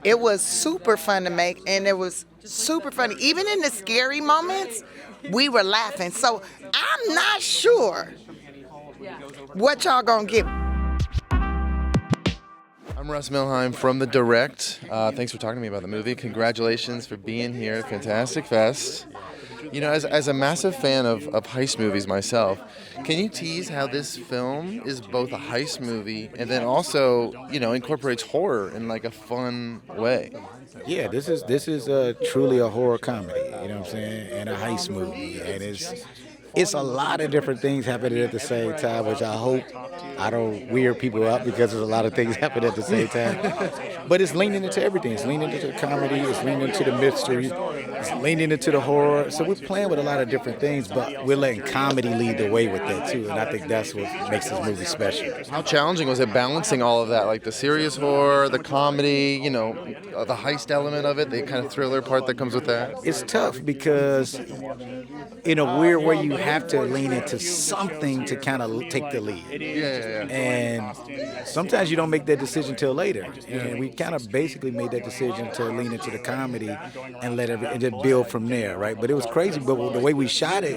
it was super fun to make, and it was super funny. Even in the scary moments, we were laughing. So I'm not sure what y'all gonna get. I'm Russ Milheim from The Direct. Thanks for talking to me about the movie. Congratulations for being here at Fantastic Fest. You know, as a massive fan of heist movies myself, can you tease how this film is both a heist movie and then also, you know, incorporates horror in like a fun way? Yeah, this is truly a horror comedy, you know what I'm saying, and a heist movie, and it's a lot of different things happening at the same time, which I hope I don't weird people out because there's a lot of things happening at the same time. But it's leaning into everything. It's leaning into the comedy. It's leaning into the mystery. It's leaning into the horror. So we're playing with a lot of different things, but we're letting comedy lead the way with that too. And I think that's what makes this movie special. How challenging was it balancing all of that, like the serious horror, the comedy, you know, the heist element of it, the kind of thriller part that comes with that? It's tough because in a weird way you have to lean into something to kind of take the lead. Yeah. And sometimes you don't make that decision till later. And we kind of basically made that decision to lean into the comedy and let and just build from there, right? But it was crazy. But the way we shot it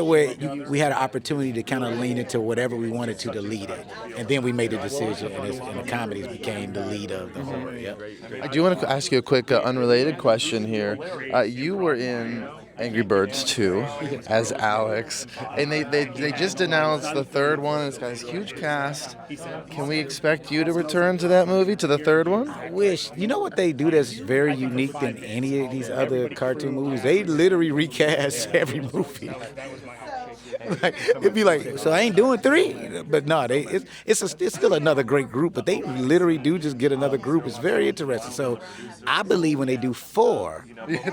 where we had an opportunity to kind of lean into whatever we wanted to lead it. And then we made a decision, and the comedies became the lead of the horror. Yep. I do want to ask you a quick unrelated question here. You were in Angry Birds 2 as Alex, and they just announced the third one. It's got this huge cast. Can we expect you to return to that movie, to the third one? I wish. You know what they do that's very unique than any of these other cartoon movies? They literally recast every movie. Like, it'd be like, so I ain't doing 3, but no, it's still another great group, but they literally do just get another group. It's very interesting. So I believe when they do 4,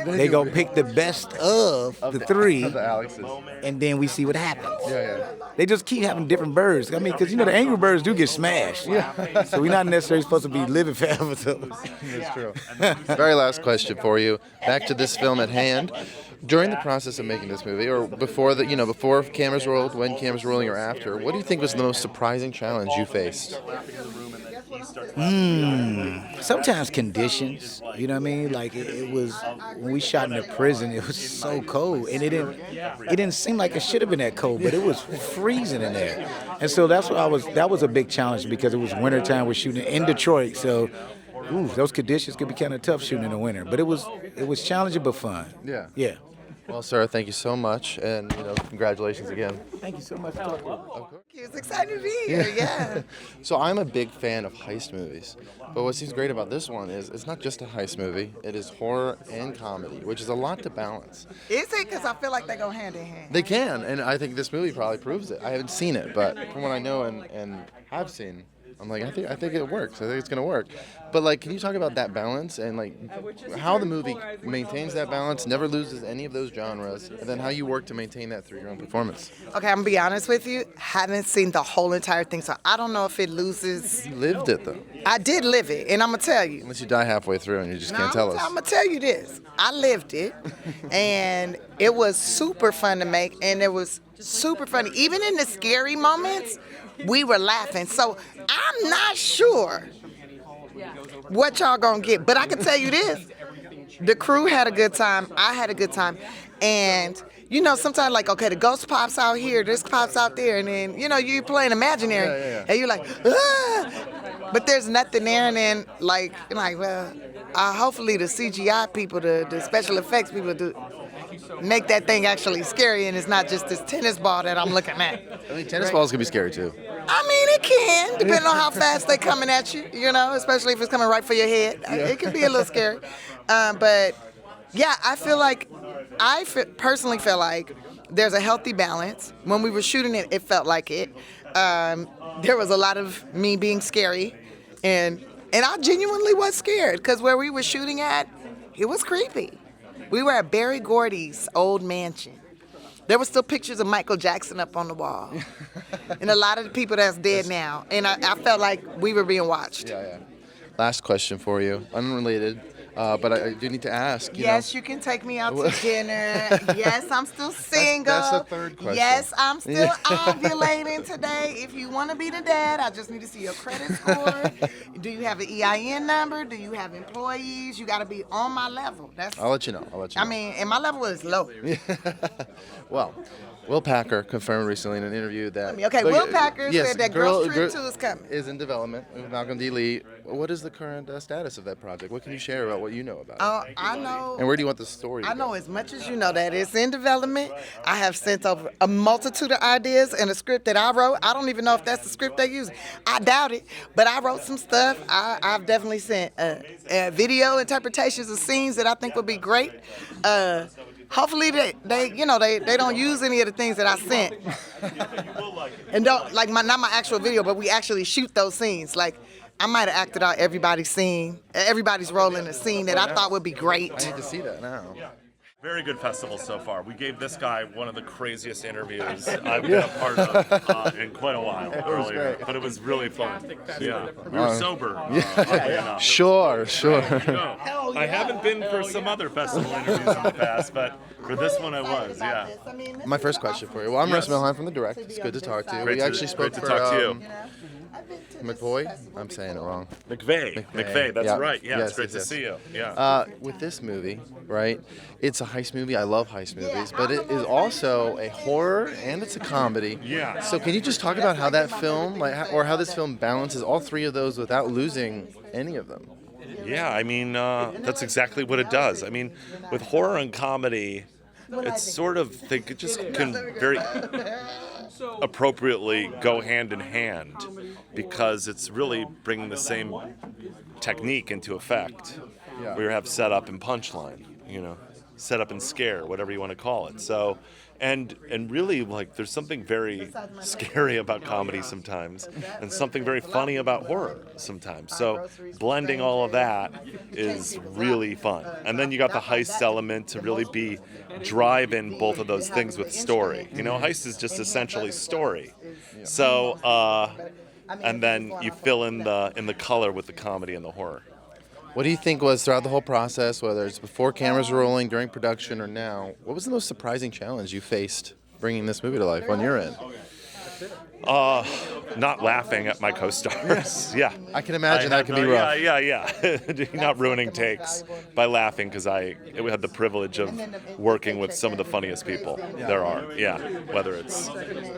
they gonna pick the best of the 3, of the Alexes, and then we see what happens. Yeah. They just keep having different birds. I mean, because you know the Angry Birds do get smashed. Yeah. So we're not necessarily supposed to be living forever. So. That's true. Very last question for you. Back to this film at hand. During the process of making this movie, or before before cameras rolled, when cameras were rolling, or after, what do you think was the most surprising challenge you faced? Sometimes conditions, you know what I mean? Like it was when we shot in the prison, it was so cold, and it didn't seem like it should have been that cold, but it was freezing in there, and so that was a big challenge because it was wintertime. We're shooting in Detroit, so. Those conditions could be kind of tough shooting in the winter, but it was challenging but fun. Yeah. Well, sir, thank you so much, and congratulations again. Thank you so much. It's excited to be here, yeah. So I'm a big fan of heist movies, but what seems great about this one is it's not just a heist movie. It is horror and comedy, which is a lot to balance. Is it? Because I feel like they go hand in hand. They can, and I think this movie probably proves it. I haven't seen it, but from what I know and have seen, I'm like, I think it works. I think it's gonna work. But like, can you talk about that balance and like how the movie maintains that balance, never loses any of those genres, and then how you work to maintain that through your own performance? Okay, I'm gonna be honest with you. Haven't seen the whole entire thing, so I don't know if it loses. You lived it though. I did live it, and I'm gonna tell you. Unless you die halfway through and you just can't tell us. I'm gonna tell you this. I lived it, and it was super fun to make, and it was super funny. Even in the scary moments, we were laughing. So I'm not sure what y'all gonna get, but I can tell you this: the crew had a good time. I had a good time, and sometimes like, okay, the ghost pops out here, this pops out there, and then you're playing imaginary, and you're like, ah! But there's nothing there, and then well, hopefully the CGI people, the special effects people do make that thing actually scary, and it's not just this tennis ball that I'm looking at. I mean, tennis balls can be scary too. I mean, it can, depending on how fast they're coming at you, especially if it's coming right for your head. It can be a little scary. But, yeah, I personally feel like there's a healthy balance. When we were shooting it, it felt like it. There was a lot of me being scary, and I genuinely was scared, because where we were shooting at, it was creepy. We were at Barry Gordy's old mansion. There were still pictures of Michael Jackson up on the wall. And a lot of the people that's dead now. And I felt like we were being watched. Yeah. Last question for you, unrelated. But I do need to ask. Yes, you can take me out to dinner. Yes, I'm still single. That's the third question. Yes, I'm still ovulating today. If you want to be the dad, I just need to see your credit score. Do you have an EIN number? Do you have employees? You got to be on my level. I'll let you know. I mean, and my level is low. Well, Will Packer confirmed recently in an interview that... Will Packer said that Girls Trip 2 is coming. Is in development with Malcolm D. Lee. What is the current status of that project? What can you share about what you know about it? I know... And where do you want the story to go? I know as much as you know that it's in development. I have sent over a multitude of ideas and a script that I wrote. I don't even know if that's the script they use. I doubt it, but I wrote some stuff. I've definitely sent video interpretations of scenes that I think would be great. Hopefully they don't use any of the things that I sent, and don't not my actual video, but we actually shoot those scenes. Like I might have acted out everybody's role in a scene that I thought would be great. I need to see that now. Very good festival so far. We gave this guy one of the craziest interviews I've been a part of in quite a while earlier, but it was really fun. Yeah, we were sober. Oddly enough. Sure. I haven't been for some other festival interviews in the past, but for this one I was. Yeah. My first question for you. Well, I'm Russ Milheim from The Direct. It's good to talk to you. We actually spoke to talk to you. McVoy? I'm saying it wrong. McVeigh, that's right. Yeah, yes, it's great to yes. see you. Yeah. With this movie, right, it's a heist movie. I love heist movies, but it is also a horror and it's a comedy. Yeah. So can you just talk about how that film, or how this film balances all three of those without losing any of them? Yeah, I mean, that's exactly what it does. I mean, with horror and comedy, it's sort of, they just can very appropriately go hand in hand because it's really bringing the same technique into effect. Yeah. We have setup and punchline, setup and scare, whatever you want to call it. So, and really, there's something very scary about comedy sometimes, and something very funny about horror sometimes. So, blending all of that is really fun. And then you got the heist element to really be driving both of those things with story. Heist is just essentially story. So, and then you fill in the color with the comedy and the horror. What do you think was throughout the whole process, whether it's before cameras were rolling, during production, or now, what was the most surprising challenge you faced bringing this movie to life on your end? Not laughing at my co-stars. Yeah. I can imagine that can be rough. Yeah. Not ruining takes by laughing because we had the privilege of working with some of the funniest people there are. Yeah. Whether it's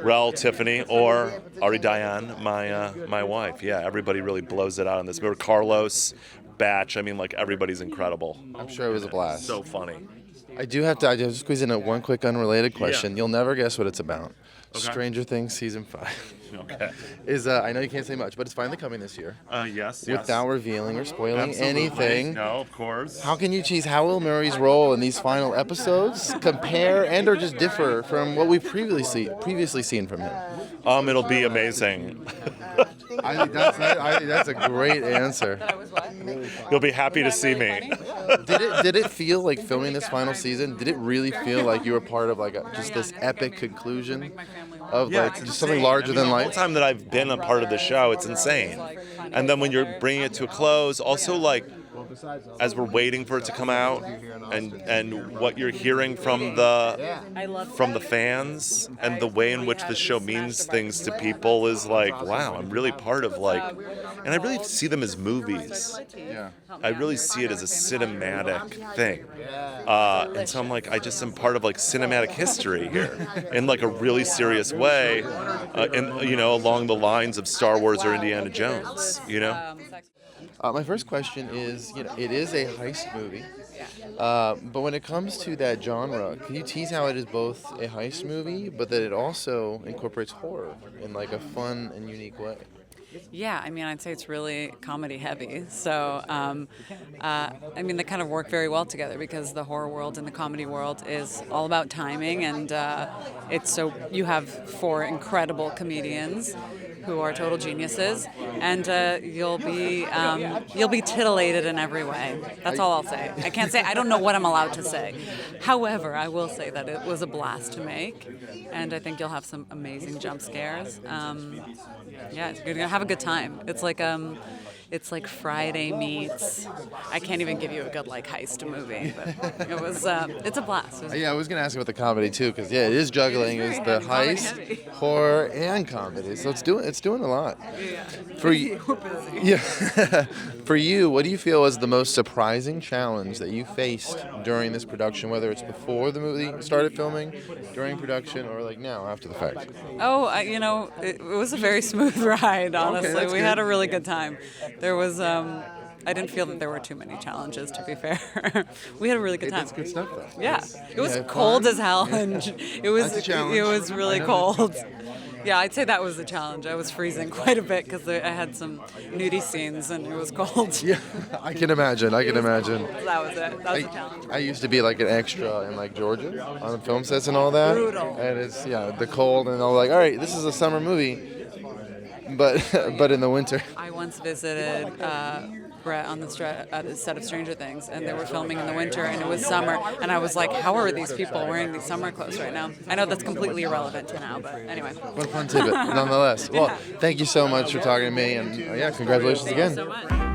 Rel, Tiffany, or Ari Dayan, my wife. Yeah. Everybody really blows it out on this. We were Carlos, Batch. I mean, everybody's incredible. I'm sure it was a blast. So funny. I just squeeze in one quick unrelated question. Yeah. You'll never guess what it's about. Okay. Stranger Things season 5. Okay. I know you can't say much, but it's finally coming this year. Yes. Without revealing or spoiling Absolutely. anything. No, of course. How can you tease how will Murray's role in these final episodes compare and or just differ from what we've previously seen from him? It'll be amazing. I think that's a great answer. You'll be happy to see me. Did it feel like filming this final season? Did it really feel like you were part of just this epic conclusion of just something larger than life? The whole time that I've been a part of the show, it's insane. And then when you're bringing it to a close, also as we're waiting for it to come out, and what you're hearing from the fans and the way in which the show means things to people is wow, I'm really part of and I really see them as movies. Yeah. I really see it as a cinematic thing. And so I'm I just am part of cinematic history here in a really serious way, along the lines of Star Wars or Indiana Jones, My first question is, it is a heist movie, but when it comes to that genre, can you tease how it is both a heist movie, but that it also incorporates horror in a fun and unique way? Yeah, I'd say it's really comedy heavy. So, they kind of work very well together because the horror world and the comedy world is all about timing, and you have 4 incredible comedians who are total geniuses, and you'll be titillated in every way. That's all I'll say. I don't know what I'm allowed to say. However, I will say that it was a blast to make, and I think you'll have some amazing jump scares. You're gonna have a good time. It's it's like Friday meets. I can't even give you a good like heist movie, but it was. It's a blast. Yeah, I was gonna ask about the comedy too, because yeah, it is juggling. It's the heist, heavy. horror, and comedy. So it's doing a lot. Yeah. For you, We're busy. yeah. For you, what do you feel was the most surprising challenge that you faced during this production? Whether it's before the movie started filming, during production, or like now after the fact. Oh, it was a very smooth ride, honestly. that's We good. had a really good time. There was, I didn't feel that there were too many challenges, to be fair. We had a really good time. That's good stuff, though. Yeah. It was Yeah, cold fun. as hell, and it was, That's a challenge. it was really cold. Yeah, I'd say that was the challenge. I was freezing quite a bit because I had some nudie scenes and it was cold. Yeah, I can imagine. I can imagine. That was it. That was the challenge. I used to be like an extra in like Georgia on the film sets and all that. Brutal. And it's the cold, and I'm like, all right, this is a summer movie, but in the winter. I once visited Brett on the set of Stranger Things, and they were filming in the winter, and it was summer, and I was like, how are these people wearing these summer clothes right now? I know that's completely irrelevant to now, but anyway. What a fun tidbit, nonetheless. Well, thank you so much for talking to me, and yeah, congratulations again. Thank you so much.